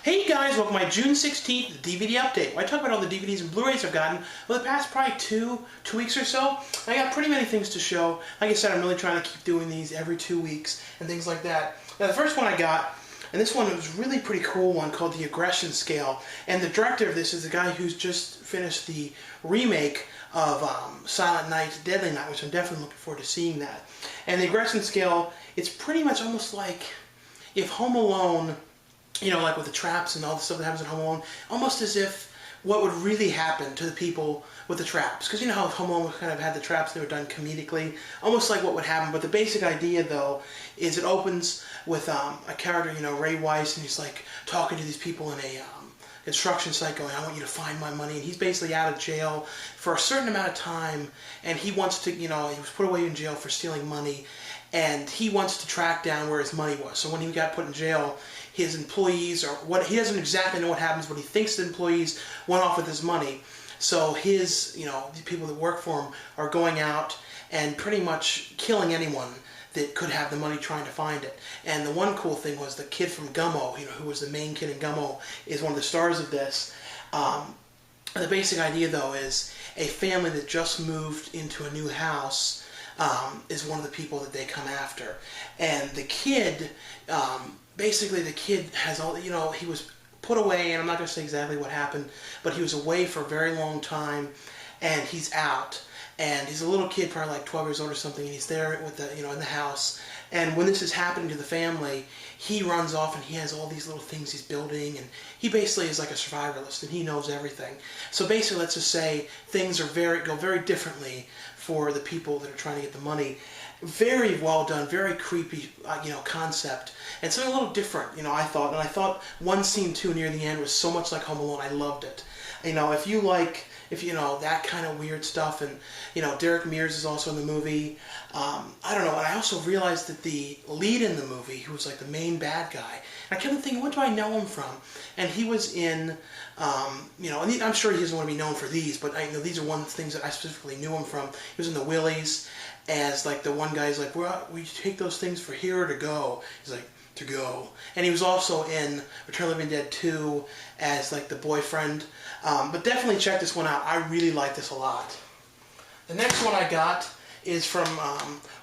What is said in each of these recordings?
Hey guys, welcome to my June 16th DVD update, where I talk about all the DVDs and Blu-rays I've gotten over the past probably two weeks or so. I got pretty many things to show. Like I said, I'm really trying to keep doing these every 2 weeks and things like that. Now the first one I got, and this one was really pretty cool one, called The Aggression Scale. And the director of this is the guy who's just finished the remake of Silent Night, Deadly Night, which I'm definitely looking forward to seeing that. And The Aggression Scale, it's pretty much almost like if Home Alone, you know, like with the traps and all the stuff that happens in Home Alone, almost as if what would really happen to the people with the traps. Because you know how Home Alone kind of had the traps, they were done comedically, almost like what would happen. But the basic idea, though, is it opens with a character, you know, Ray Weiss, and he's like talking to these people in a construction site going, I want you to find my money. And he's basically out of jail for a certain amount of time, and he wants to, you know, he was put away in jail for stealing money, and he wants to track down where his money was. So when he got put in jail, his employees, or what, he doesn't exactly know what happens, but he thinks the employees went off with his money. So his, you know, the people that work for him are going out and pretty much killing anyone that could have the money, trying to find it. And the one cool thing was the kid from Gummo, you know, who was the main kid in Gummo, is one of the stars of this. The basic idea, though, is a family that just moved into a new house is one of the people that they come after. And the kid, basically the kid has all, you know, he was put away, and I'm not going to say exactly what happened, but he was away for a very long time, and he's out. And he's a little kid, probably like 12 years old or something, and he's there with the, you know, in the house. And when this is happening to the family, he runs off and he has all these little things he's building, and he basically is like a survivalist, and he knows everything. So basically, let's just say things are go very differently for the people that are trying to get the money. Very well done, very creepy, you know, concept, and something a little different, you know, I thought. And I thought one scene too near the end was so much like Home Alone. I loved it. You know, if you know, that kind of weird stuff, and you know, Derek Mears is also in the movie. I don't know. And I also realized that the lead in the movie, who was like the main bad guy, and I kept thinking, what do I know him from? And he was in, you know, and I'm sure he doesn't want to be known for these, but I know these are one of the things that I specifically knew him from. He was in the Willies as like the one guy's like, we take those things for here or to go. He's like, to go. And he was also in Return of the Living Dead 2 as like the boyfriend. But definitely check this one out. I really like this a lot. The next one I got is from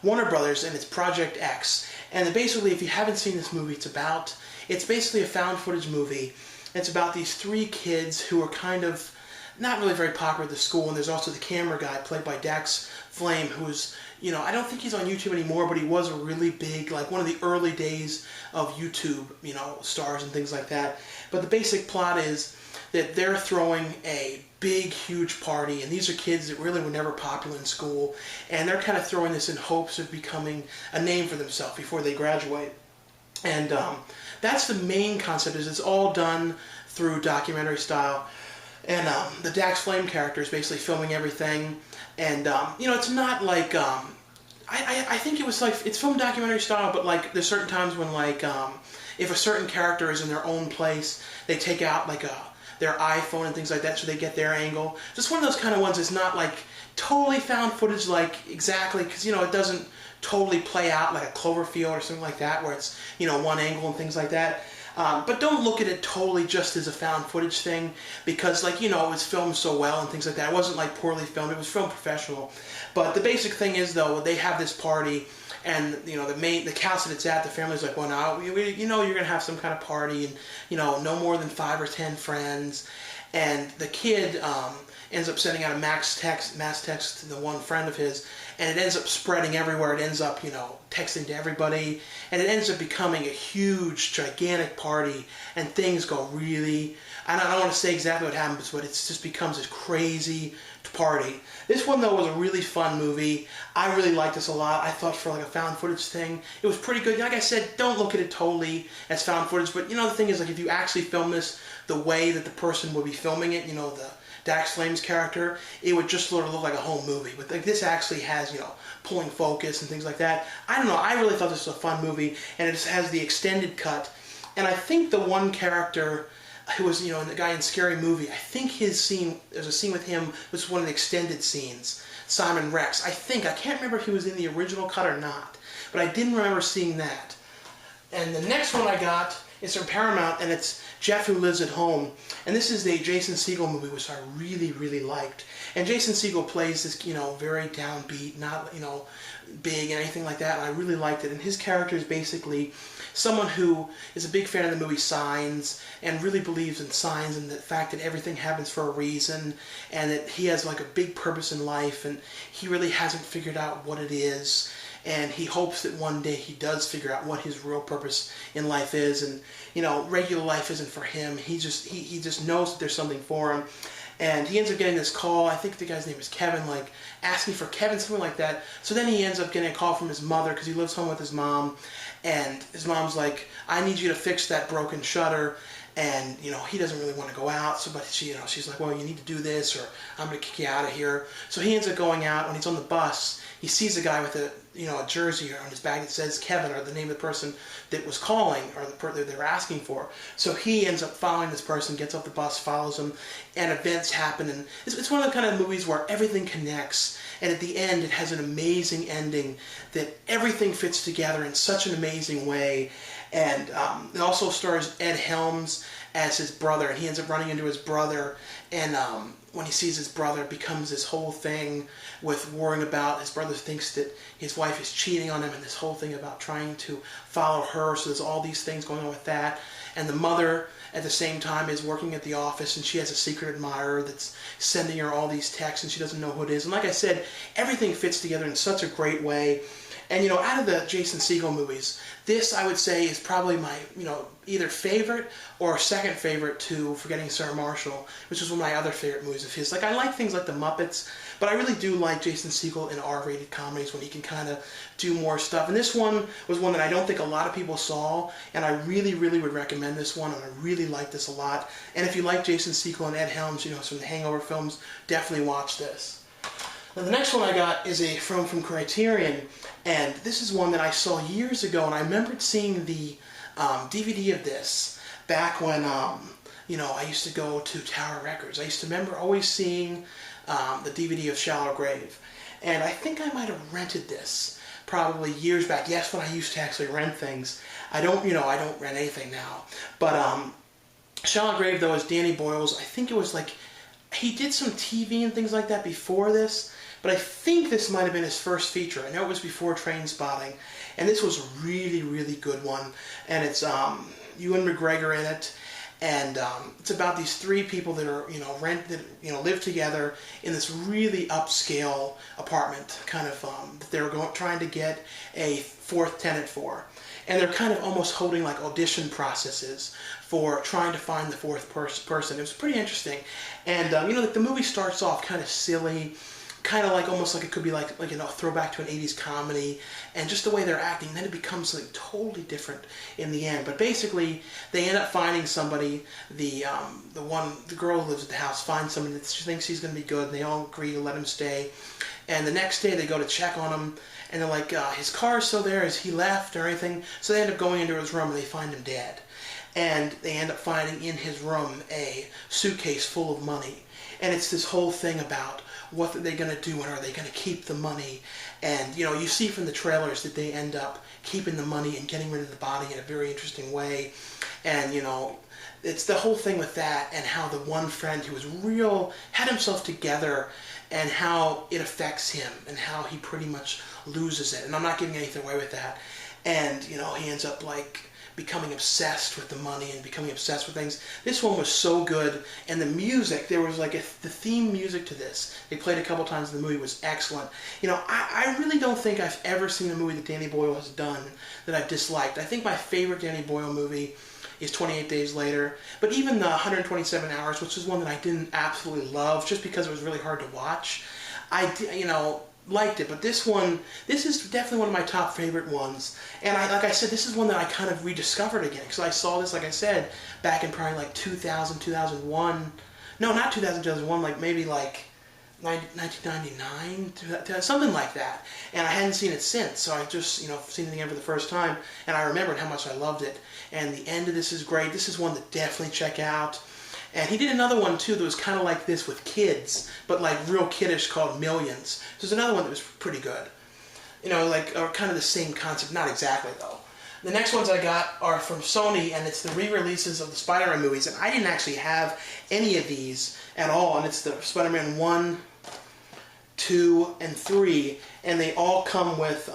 Warner Brothers, and it's Project X. And basically, if you haven't seen this movie, it's basically a found footage movie. It's about these three kids who are kind of not really very popular at the school, and there's also the camera guy played by Dax Flame, who's, you know, I don't think he's on YouTube anymore, but he was a really big, like one of the early days of YouTube, you know, stars and things like that. But the basic plot is that they're throwing a big, huge party, and these are kids that really were never popular in school, and they're kind of throwing this in hopes of becoming a name for themselves before they graduate. And that's the main concept, is it's all done through documentary style. And the Dax Flame character is basically filming everything. And, you know, it's not like, I think it was like, it's filmed documentary style, but like there's certain times when like, if a certain character is in their own place, they take out like their iPhone and things like that so they get their angle. Just one of those kind of ones. It's not like totally found footage, like exactly, because, you know, it doesn't totally play out like a Cloverfield or something like that, where it's, you know, one angle and things like that. But don't look at it totally just as a found footage thing, because, like, you know, it was filmed so well and things like that. It wasn't like poorly filmed, it was filmed professional. But the basic thing is, though, they have this party, and, you know, the house that it's at, the family's like, well, now, you know, you're going to have some kind of party, and, you know, no more than 5 or 10 friends. And the kid ends up sending out a mass text to the one friend of his, and it ends up spreading everywhere. It ends up, you know, texting to everybody, and it ends up becoming a huge, gigantic party, and things go really, I don't want to say exactly what happens, but it just becomes this crazy party. This one, though, was a really fun movie. I really liked this a lot. I thought for like a found footage thing, it was pretty good. Like I said, don't look at it totally as found footage, but, you know, the thing is, like, if you actually film this the way that the person would be filming it, you know, the Dax Flame's character, it would just sort of look like a whole movie. But like, this actually has, you know, pulling focus and things like that. I don't know, I really thought this was a fun movie, and it has the extended cut. And I think the one character who was, you know, the guy in Scary Movie, I think his scene, there's a scene with him, was one of the extended scenes. Simon Rex. I can't remember if he was in the original cut or not, but I didn't remember seeing that. And the next one I got It's from Paramount, and it's Jeff Who Lives at Home. And this is a Jason Segel movie, which I really, really liked. And Jason Segel plays this, very downbeat, not, big and anything like that. And I really liked it. And his character is basically someone who is a big fan of the movie Signs and really believes in signs and the fact that everything happens for a reason and that he has like a big purpose in life and he really hasn't figured out what it is. And he hopes that one day he does figure out what his real purpose in life is. And, regular life isn't for him. He just knows that there's something for him. And he ends up getting this call, I think the guy's name is Kevin, like, asking for Kevin, something like that. So then he ends up getting a call from his mother, because he lives home with his mom. And his mom's like, I need you to fix that broken shutter. And, he doesn't really want to go out. So, but she's like, well, you need to do this, or I'm going to kick you out of here. So he ends up going out. When he's on the bus, he sees a guy with a jersey on his bag that says Kevin, or the name of the person that was calling, or the person they were asking for. So he ends up following this person, gets off the bus, follows him, and events happen. And it's one of the kind of movies where everything connects. And at the end, it has an amazing ending that everything fits together in such an amazing way. And it also stars Ed Helms as his brother, and he ends up running into his brother, and when he sees his brother, it becomes this whole thing with worrying about, his brother thinks that his wife is cheating on him, and this whole thing about trying to follow her, so there's all these things going on with that. And the mother, at the same time, is working at the office, and she has a secret admirer that's sending her all these texts, and she doesn't know who it is. And like I said, everything fits together in such a great way. And, out of the Jason Segel movies, this, I would say, is probably my, either favorite or second favorite to Forgetting Sarah Marshall, which is one of my other favorite movies of his. Like, I like things like The Muppets, but I really do like Jason Segel in R-rated comedies when he can kind of do more stuff. And this one was one that I don't think a lot of people saw, and I really, really would recommend this one, and I really like this a lot. And if you like Jason Segel and Ed Helms, from the Hangover films, definitely watch this. Now, the next one I got is a film from Criterion, and this is one that I saw years ago, and I remembered seeing the DVD of this back when, I used to go to Tower Records. I used to remember always seeing the DVD of Shallow Grave, and I think I might have rented this probably years back. Yes, when I used to actually rent things. I don't rent anything now, but Shallow Grave, though, is Danny Boyle's. I think it was like, he did some TV and things like that before this, but I think this might have been his first feature. I know it was before Trainspotting, and this was a really, really good one. And it's Ewan McGregor in it, and it's about these three people that are, live together in this really upscale apartment, kind of that they're trying to get a fourth tenant for. And they're kind of almost holding like audition processes for trying to find the fourth person. It was pretty interesting. And, the movie starts off kind of silly, kind of like almost like it could be like a throwback to an 80s comedy, and just the way they're acting, then it becomes something totally different in the end. But basically, they end up finding somebody, the girl who lives at the house finds somebody that she thinks he's going to be good, and they all agree to let him stay. And the next day, they go to check on him, and they're like, his car's still there, has he left or anything? So they end up going into his room, and they find him dead. And they end up finding in his room a suitcase full of money. And it's this whole thing about what are they going to do, and are they going to keep the money? And, you see from the trailers that they end up keeping the money and getting rid of the body in a very interesting way. And, it's the whole thing with that, and how the one friend who was had himself together, and how it affects him, and how he pretty much loses it. And I'm not giving anything away with that. And, he ends up, becoming obsessed with the money and becoming obsessed with things. This one was so good, and the music, there was the theme music to this. They played a couple times in the movie, was excellent. I really don't think I've ever seen a movie that Danny Boyle has done that I've disliked. I think my favorite Danny Boyle movie is 28 Days Later, but even the 127 Hours, which is one that I didn't absolutely love just because it was really hard to watch, I liked it. But this is definitely one of my top favorite ones. And like I said, this is one that I kind of rediscovered again, because I saw this, like I said, back in probably 2000, 2001. No, not 2000, 2001, maybe 1999, something like that. And I hadn't seen it since, so I just, seen it again for the first time, and I remembered how much I loved it. And the end of this is great. This is one to definitely check out. And he did another one, too, that was kind of like this with kids, but real kiddish, called Millions. There's another one that was pretty good. Or kind of the same concept. Not exactly, though. The next ones I got are from Sony, and it's the re-releases of the Spider-Man movies. And I didn't actually have any of these at all, and it's the Spider-Man 1, 2, and 3, and they all come with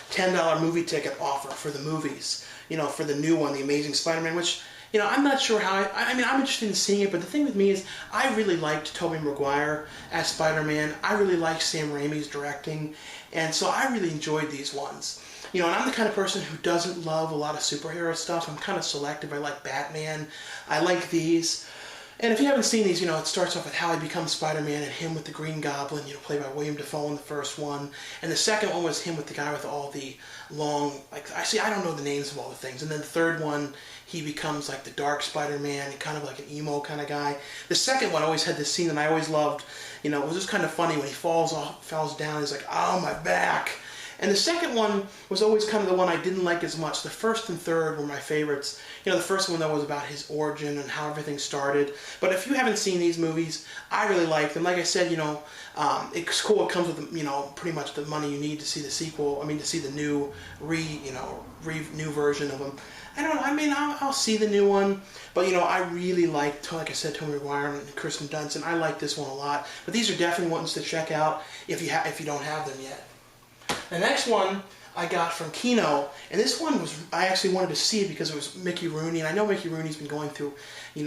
$10 movie ticket offer for the movies, for the new one, The Amazing Spider-Man, which, I'm not sure how, I mean, I'm interested in seeing it, but the thing with me is, I really liked Tobey Maguire as Spider-Man. I really liked Sam Raimi's directing, and so I really enjoyed these ones. And I'm the kind of person who doesn't love a lot of superhero stuff. I'm kind of selective. I like Batman. I like these. And if you haven't seen these, it starts off with how he becomes Spider-Man and him with the Green Goblin, played by William Dafoe in the first one. And the second one was him with the guy with all the long, I don't know the names of all the things. And then the third one, he becomes like the Dark Spider-Man, kind of like an emo kind of guy. The second one always had this scene that I always loved. It was just kind of funny when he falls down, he's like, oh, my back. And the second one was always kind of the one I didn't like as much. The first and third were my favorites. The first one, though, was about his origin and how everything started. But if you haven't seen these movies, I really like them. Like I said, it's cool. It comes with, pretty much the money you need to see the sequel. I mean, to see the new, new version of them. I'll see the new one. But, I really like I said, Tobey Maguire and Kirsten Dunst. And I like this one a lot. But these are definitely ones to check out if you don't have them yet. The next one I got from Kino, and this one I actually wanted to see it because it was Mickey Rooney, and I know Mickey Rooney's been going through,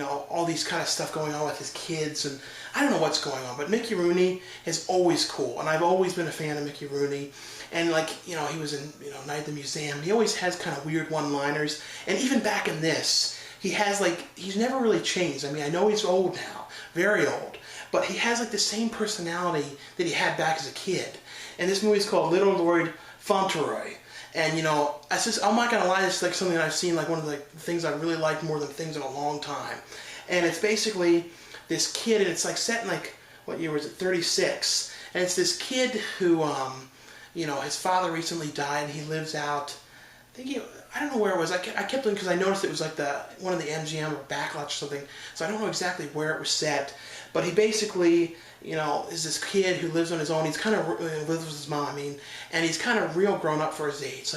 all these kind of stuff going on with his kids, and I don't know what's going on, but Mickey Rooney is always cool, and I've always been a fan of Mickey Rooney, and he was in, Night at the Museum, he always has kind of weird one-liners, and even back in this, he has he's never really changed. I mean, I know he's old now, very old, but he has the same personality that he had back as a kid. And this movie is called Little Lord Fauntleroy. And, I'm not going to lie, it's something that I've seen, one of the things I really like more than things in a long time. And it's basically this kid, and it's set in what year was it, 36. And it's this kid who, his father recently died, and he lives out, I don't know where it was. I kept looking because I noticed it was one of the MGM or Backlash or something. So I don't know exactly where it was set. But he basically, is this kid who lives on his own. He's kind of lives with his mom, and he's kind of real grown up for his age.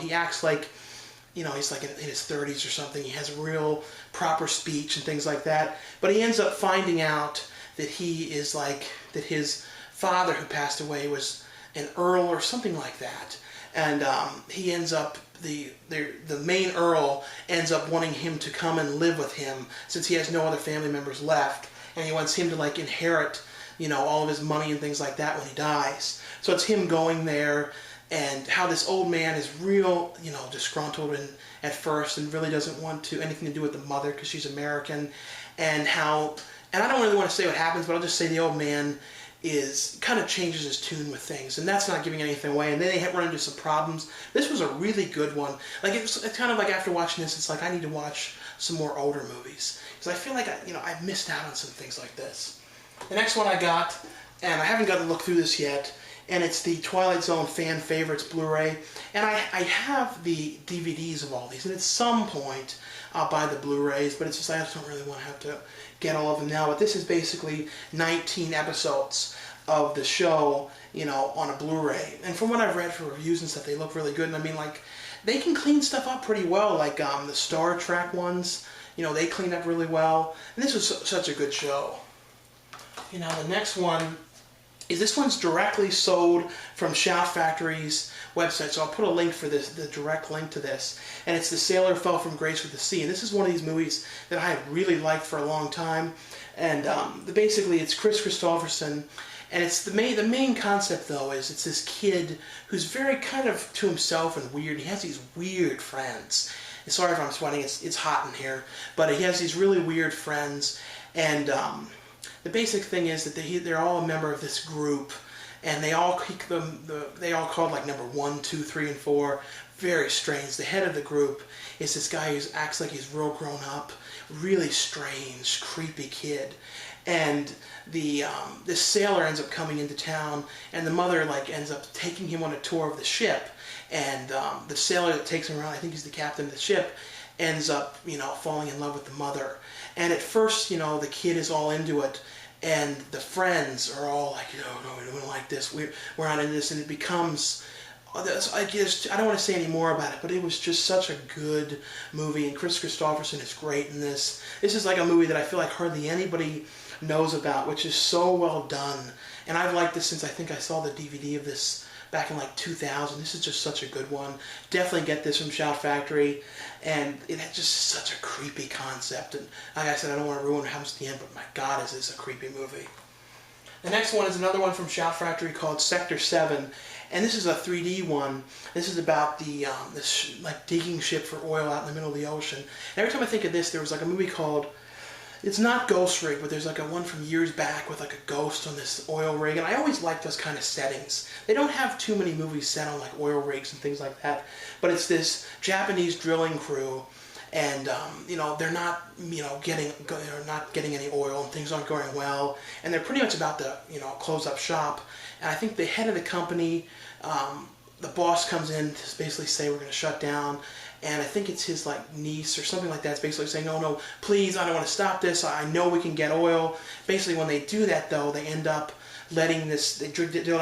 He acts like, he's in his 30s or something. He has real proper speech and things like that. But he ends up finding out that he is that his father who passed away was an earl or something like that. And he ends up, the main earl ends up wanting him to come and live with him since he has no other family members left. And he wants him to inherit, all of his money and things like that when he dies. So it's him going there, and how this old man is real, disgruntled at first and really doesn't want anything to do with the mother because she's American. And I don't really want to say what happens, but I'll just say the old man kind of changes his tune with things, and that's not giving anything away. And then they run into some problems. This was a really good one. It's kind of after watching this, it's I need to watch some more older movies because I feel I've missed out on some things like this. The next one I got, and I haven't got to look through this yet, and it's the Twilight Zone Fan Favorites Blu-ray, and I have the DVDs of all these, and at some point I'll buy the Blu-rays, but it's just I just don't really want to have to get all of them now. But this is basically 19 episodes of the show, on a Blu-ray. And from what I've read for reviews and stuff, they look really good. And they can clean stuff up pretty well. The Star Trek ones, they clean up really well. And this was such a good show. The next one is this one's directly sold from Shout Factory's website. So I'll put a link for this, the direct link to this. And it's The Sailor Fell from Grace with the Sea. And this is one of these movies that I have really liked for a long time. And basically it's Chris Christopherson. And it's the main concept, though, is it's this kid who's very kind of to himself and weird. He has these weird friends. And sorry if I'm sweating, it's hot in here. But he has these really weird friends. And the basic thing is that they're all a member of this group. And they all called number 1, 2, 3, and 4. Very strange. The head of the group is this guy who acts like he's real grown up. Really strange, creepy kid. And this sailor ends up coming into town, and the mother ends up taking him on a tour of the ship. And the sailor that takes him around, I think he's the captain of the ship, ends up falling in love with the mother. And at first, the kid is all into it, and the friends are all no, we don't like this. We're not into this, and it becomes I don't want to say any more about it, but it was just such a good movie, and Chris Christopherson is great in this. This is like a movie that I feel like hardly anybody knows about, which is so well done. And I've liked this since I think I saw the DVD of this back in like 2000. This is just such a good one. Definitely get this from Shout Factory, and it had just such a creepy concept. And like I said, I don't want to ruin what happens at the end, but my God, is this a creepy movie. The next one is another one from Shout Factory called Sector 7, and this is a 3D one. This is about the this like digging ship for oil out in the middle of the ocean. And every time I think of this, there was like a movie called, it's not Ghost Rig, but there's like a one from years back with like a ghost on this oil rig, and I always like those kind of settings. They don't have too many movies set on like oil rigs and things like that, but it's this Japanese drilling crew, and you know, they're not, you know, they're not getting any oil, and things aren't going well, and they're pretty much about to, you know, close up shop. And I think the head of the company, the boss comes in to basically say we're going to shut down, and I think it's his like niece or something like that. It's basically saying, no, please, I don't want to stop this. I know we can get oil. Basically, when they do that, though, they end up letting this, they drill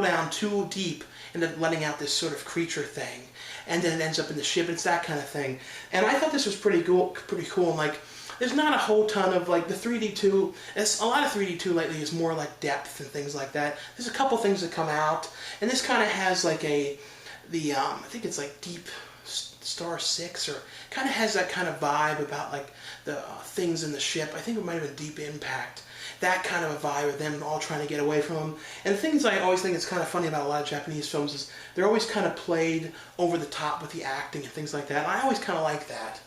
down too deep, and then letting out this sort of creature thing, and then it ends up in the ship. It's that kind of thing. And I thought this was pretty cool. And like, there's not a whole ton of like the 3D2. A lot of 3D2 lately is more like depth and things like that. There's a couple things that come out, and this kind of has like I think it's like Deep Star 6, or kind of has that kind of vibe about like the things in the ship. I think it might have been Deep Impact. That kind of a vibe of them all trying to get away from them. And the things I always think is kind of funny about a lot of Japanese films is they're always kind of played over the top with the acting and things like that. And I always kind of like that.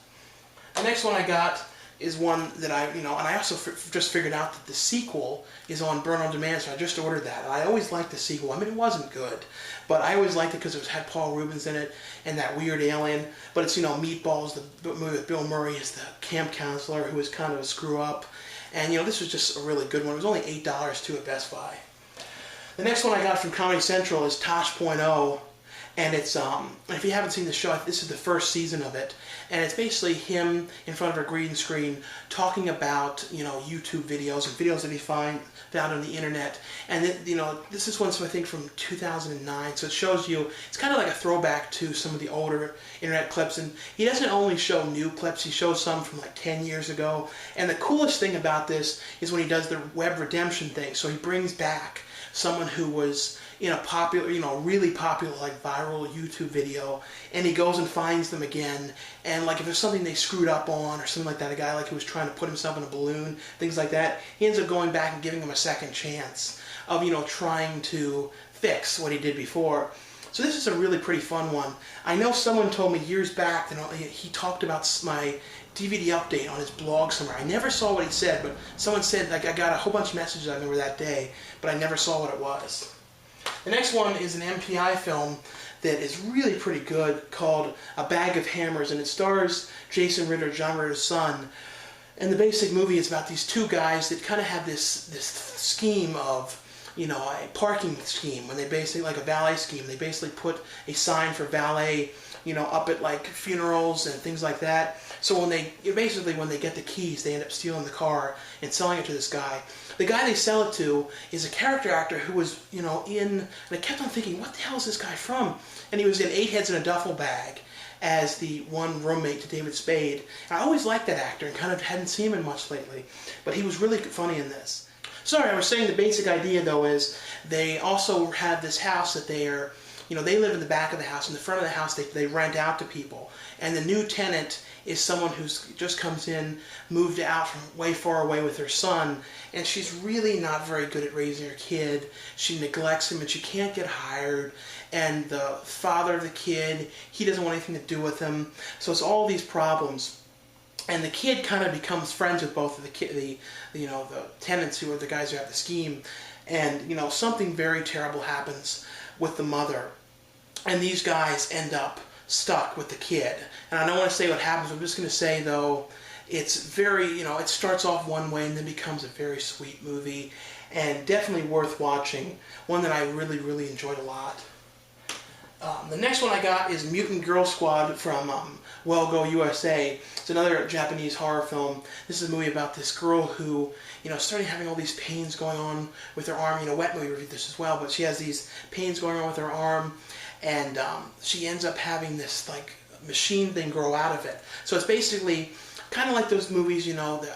The next one I got is one that and I also just figured out that the sequel is on Burn on Demand, so I just ordered that. And I always liked the sequel. I mean, it wasn't good, but I always liked it because it had Paul Rubens in it and that weird alien. But it's, you know, Meatballs, the movie with Bill Murray as the camp counselor who was kind of a screw up. And, you know, this was just a really good one. It was only $8 too at Best Buy. The next one I got from Comedy Central is Tosh Pointo. And it's, if you haven't seen the show, this is the first season of it. And it's basically him in front of a green screen talking about, you know, YouTube videos and videos that he found on the internet. And, you know, this is one, so I think from 2009. So it shows you, it's kind of like a throwback to some of the older internet clips. And he doesn't only show new clips, he shows some from like 10 years ago. And the coolest thing about this is when he does the web redemption thing. So he brings back someone who was in a popular, you know, really popular, like viral YouTube video, and he goes and finds them again, and like if there's something they screwed up on or something like that, a guy like who was trying to put himself in a balloon, things like that, he ends up going back and giving him a second chance of, you know, trying to fix what he did before. So this is a really pretty fun one. I know someone told me years back that he talked about my DVD update on his blog somewhere. I never saw what he said, but someone said, like, I got a whole bunch of messages I remember that day, but I never saw what it was. The next one is an MPI film that is really pretty good called A Bag of Hammers, and it stars Jason Ritter, John Ritter's son. And the basic movie is about these two guys that kind of have this scheme of, you know, a parking scheme, when they basically, like a valet scheme, they basically put a sign for valet, you know, up at like funerals and things like that. So when they get the keys, they end up stealing the car and selling it to this guy. The guy they sell it to is a character actor who was, you know, and I kept on thinking, what the hell is this guy from? And he was in 8 Heads in a Duffel Bag as the one roommate to David Spade. And I always liked that actor and kind of hadn't seen him in much lately, but he was really funny in this. Sorry, I was saying the basic idea though is they also have this house that they are, you know, they live in the back of the house. In the front of the house, they rent out to people. And the new tenant is someone who's just comes in, moved out from way far away with her son, and she's really not very good at raising her kid. She neglects him, and she can't get hired. And the father of the kid, he doesn't want anything to do with him. So it's all these problems. And the kid kind of becomes friends with both of the tenants who are the guys who have the scheme. And, you know, something very terrible happens with the mother. And these guys end up stuck with the kid. And I don't want to say what happens. I'm just going to say, though, it's very, you know, it starts off one way and then becomes a very sweet movie. And definitely worth watching. One that I really, really enjoyed a lot. The next one I got is Mutant Girl Squad from Well Go USA. It's another Japanese horror film. This is a movie about this girl who, started having all these pains going on with her arm. Wet Movie reviewed this as well, but she has these pains going on with her arm, and she ends up having this like machine thing grow out of it. So it's basically kind of like those movies, the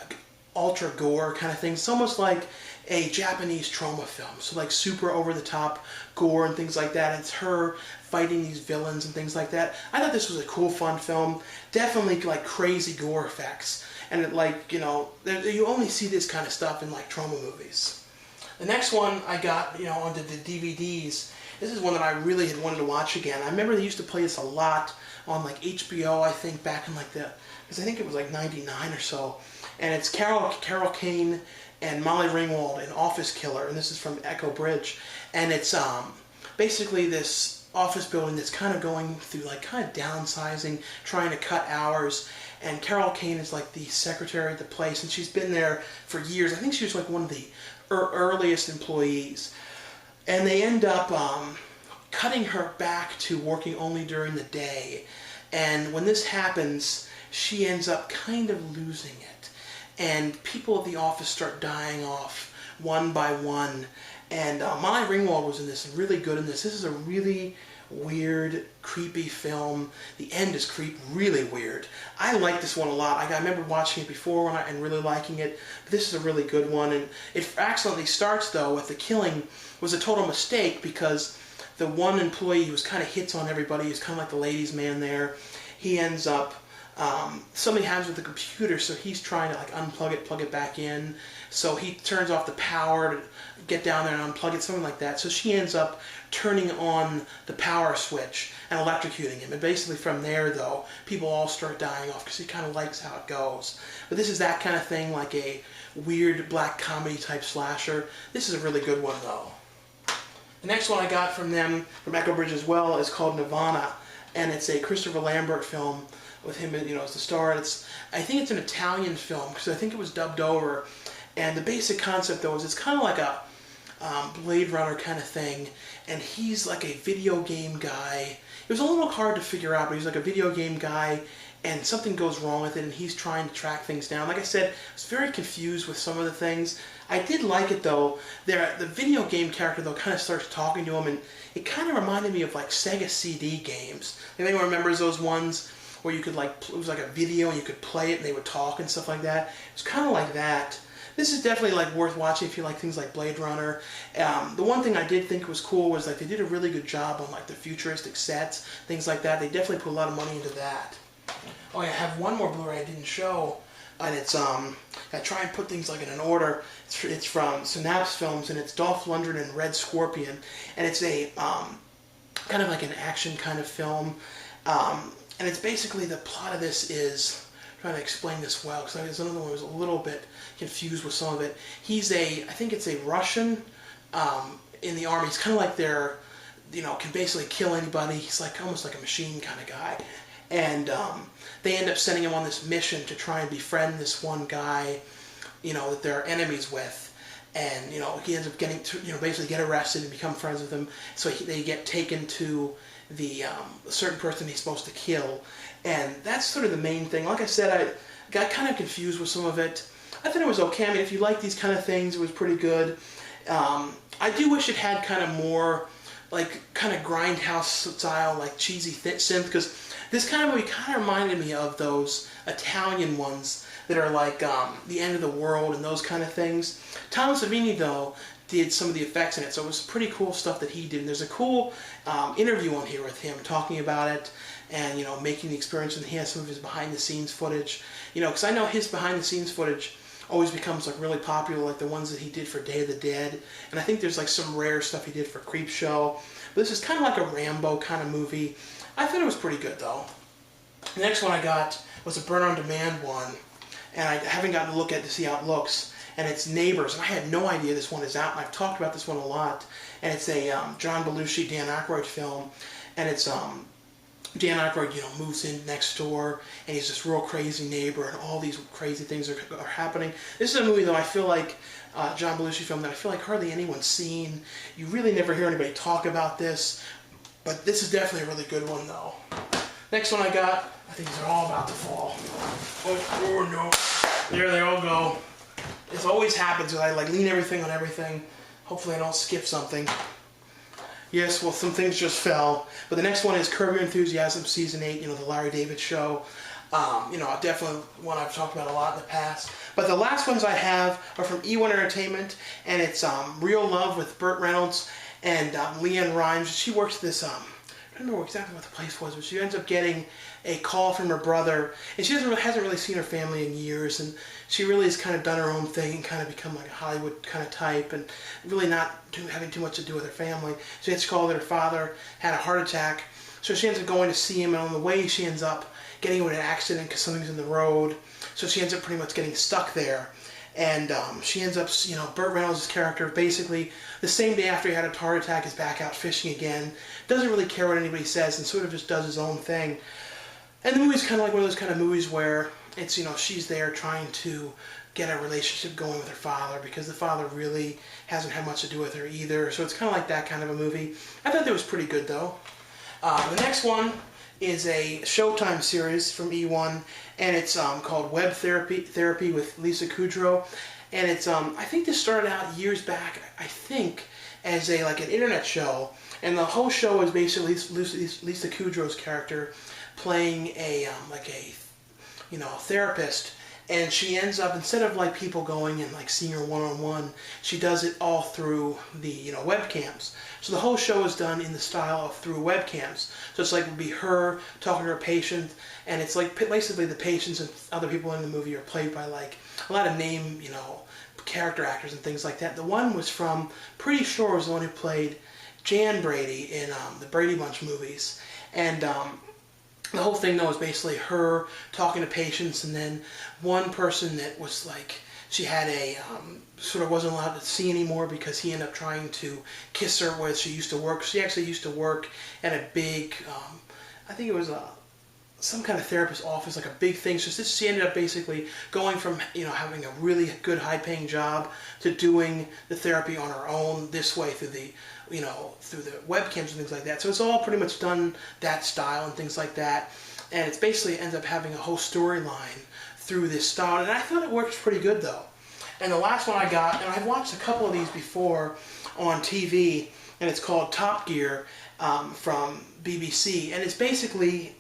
ultra gore kind of thing. It's almost like a Japanese trauma film. So like super over the top gore and things like that. It's her fighting these villains and things like that. I thought this was a cool, fun film. Definitely like crazy gore effects. And you only see this kind of stuff in like trauma movies. The next one I got, onto the DVDs. This is one that I really had wanted to watch again. I remember they used to play this a lot on like HBO, I think, back in like because I think it was like 99 or so. And it's Carol Kane and Molly Ringwald in Office Killer, and this is from Echo Bridge. And it's basically this office building that's kind of going through like kind of downsizing, trying to cut hours. And Carol Kane is like the secretary at the place, and she's been there for years. I think she was like one of the earliest employees. And they end up cutting her back to working only during the day. And when this happens, she ends up kind of losing it. And people at the office start dying off one by one. And Molly Ringwald was in this, really good in this. This is a really weird, creepy film. The end is really weird. I like this one a lot. I remember watching it before and really liking it. But this is a really good one. And it accidentally starts, though, with the killing was a total mistake because the one employee who kind of hits on everybody, who's kind of like the ladies' man there, he ends up something happens with the computer, so he's trying to like unplug it, plug it back in. So he turns off the power to get down there and unplug it, something like that. So she ends up turning on the power switch and electrocuting him. And basically from there, though, people all start dying off because he kind of likes how it goes. But this is that kind of thing, like a weird black comedy type slasher. This is a really good one, though. The next one I got from them, from Echo Bridge as well, is called Nirvana. And it's a Christopher Lambert film with him, as the star. I think it's an Italian film because I think it was dubbed over. And the basic concept, though, is it's kind of like a Blade Runner kind of thing. And he's like a video game guy. It was a little hard to figure out, but he's like a video game guy, and something goes wrong with it, and he's trying to track things down. Like I said, I was very confused with some of the things. I did like it, though. The video game character, though, kind of starts talking to him, and it kind of reminded me of like Sega CD games. If anyone remembers those ones where you could it was like a video and you could play it and they would talk and stuff like that. It's kind of like that. This is definitely like worth watching if you like things like Blade Runner. The one thing I did think was cool was like they did a really good job on like the futuristic sets, things like that. They definitely put a lot of money into that. Oh yeah, I have one more Blu-ray I didn't show, and it's I try and put things like in an order. It's from Synapse Films, and it's Dolph Lundgren and Red Scorpion, and it's a kind of like an action kind of film. And it's basically, the plot of this is, I'm trying to explain this well, because I was another one was a little bit confused with some of it. I think it's a Russian in the army. He's kind of like can basically kill anybody. He's like almost like a machine kind of guy. And they end up sending him on this mission to try and befriend this one guy, that they're enemies with. And, he ends up getting to, basically get arrested and become friends with him. So they get taken to the certain person he's supposed to kill. And that's sort of the main thing. Like I said, I got kind of confused with some of it. I thought it was okay. I mean, if you like these kind of things, it was pretty good. I do wish it had kind of more, like, kind of grindhouse style, like, cheesy synth, because this kind of movie kind of reminded me of those Italian ones that are like The End of the World and those kind of things. Tom Savini, though, did some of the effects in it, so it was pretty cool stuff that he did. And there's a cool interview on here with him talking about it and, making the experience, and he has some of his behind-the-scenes footage. Because I know his behind-the-scenes footage always becomes like really popular, like the ones that he did for Day of the Dead. And I think there's like some rare stuff he did for Creepshow. But this is kind of like a Rambo kind of movie. I thought it was pretty good, though. The next one I got was a burn-on-demand one, and I haven't gotten to look at it to see how it looks. And it's Neighbors, and I had no idea this one is out, and I've talked about this one a lot. And it's a John Belushi, Dan Aykroyd film, and it's Dan Aykroyd, moves in next door, and he's this real crazy neighbor, and all these crazy things are happening. This is a movie, though, I feel like, John Belushi film that I feel like hardly anyone's seen. You really never hear anybody talk about this, but this is definitely a really good one, though. Next one I got, I think these are all about to fall. Oh no. There they all go. This always happens because I like lean everything on everything. Hopefully I don't skip something. Yes, well, some things just fell. But the next one is Curb Your Enthusiasm Season 8, the Larry David show. Definitely one I've talked about a lot in the past. But the last ones I have are from E1 Entertainment, and it's Real Love with Burt Reynolds and Leanne Rimes. She works at this, I don't remember exactly what the place was, but she ends up getting a call from her brother, and she hasn't really seen her family in years, and she really has kind of done her own thing and kind of become like a Hollywood kind of type, and really not having too much to do with her family. She gets called that her father had a heart attack, so she ends up going to see him, and on the way she ends up getting into an accident because something's in the road, so she ends up pretty much getting stuck there. And she ends up, Burt Reynolds' character, basically the same day after he had a heart attack, is back out fishing again. Doesn't really care what anybody says and sort of just does his own thing. And the movie's kind of like one of those kind of movies where it's, she's there trying to get a relationship going with her father because the father really hasn't had much to do with her either. So it's kind of like that kind of a movie. I thought that was pretty good, though. The next one is a Showtime series from E1, and it's called Web Therapy with Lisa Kudrow, and it's I think this started out years back, I think, as an internet show, and the whole show is basically Lisa Kudrow's character playing a therapist, and she ends up, instead of people going and seeing her one-on-one, she does it all through the webcams. So the whole show is done in the style of through webcams. So it's would be her talking to her patient, and it's basically the patients and other people in the movie are played by a lot of name character actors and things like that. The one was from, pretty sure, was the one who played Jan Brady in the Brady Bunch movies, and the whole thing, though, is basically her talking to patients, and then one person that was she had sort of wasn't allowed to see anymore because he ended up trying to kiss her where she used to work. She actually used to work at a big, I think it was some kind of therapist office, a big thing. So she ended up basically going from, having a really good high-paying job to doing the therapy on her own this way through the through the webcams and things like that. So it's all pretty much done that style and things like that. And it's basically ends up having a whole storyline through this style. And I thought it works pretty good, though. And the last one I got, and I've watched a couple of these before on TV, and it's called Top Gear from BBC. And it's basically,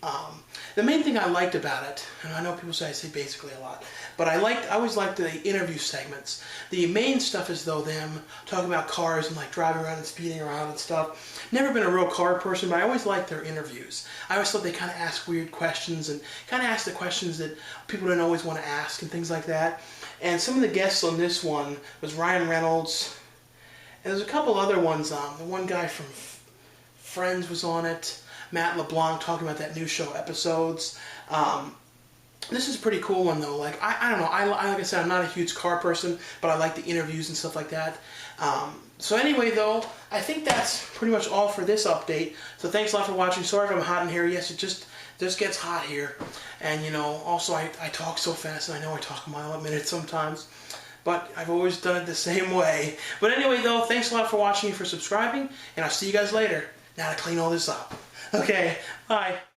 the main thing I liked about it, and I know people say I say basically a lot, but I always liked the interview segments. The main stuff is, though, them talking about cars and driving around and speeding around and stuff. Never been a real car person, but I always liked their interviews. I always thought they kind of asked weird questions and kind of asked the questions that people didn't always want to ask and things like that. And some of the guests on this one was Ryan Reynolds, and there's a couple other ones. The one guy from Friends was on it. Matt LeBlanc talking about that new show Episodes. This is a pretty cool one, though. I don't know. Like I said, I'm not a huge car person, but I like the interviews and stuff like that. So anyway, though, I think that's pretty much all for this update. So thanks a lot for watching. Sorry if I'm hot in here. Yes, it just gets hot here. And, also I talk so fast, and I know I talk a mile a minute sometimes. But I've always done it the same way. But anyway, though, thanks a lot for watching and for subscribing. And I'll see you guys later. Now to clean all this up. Okay, bye.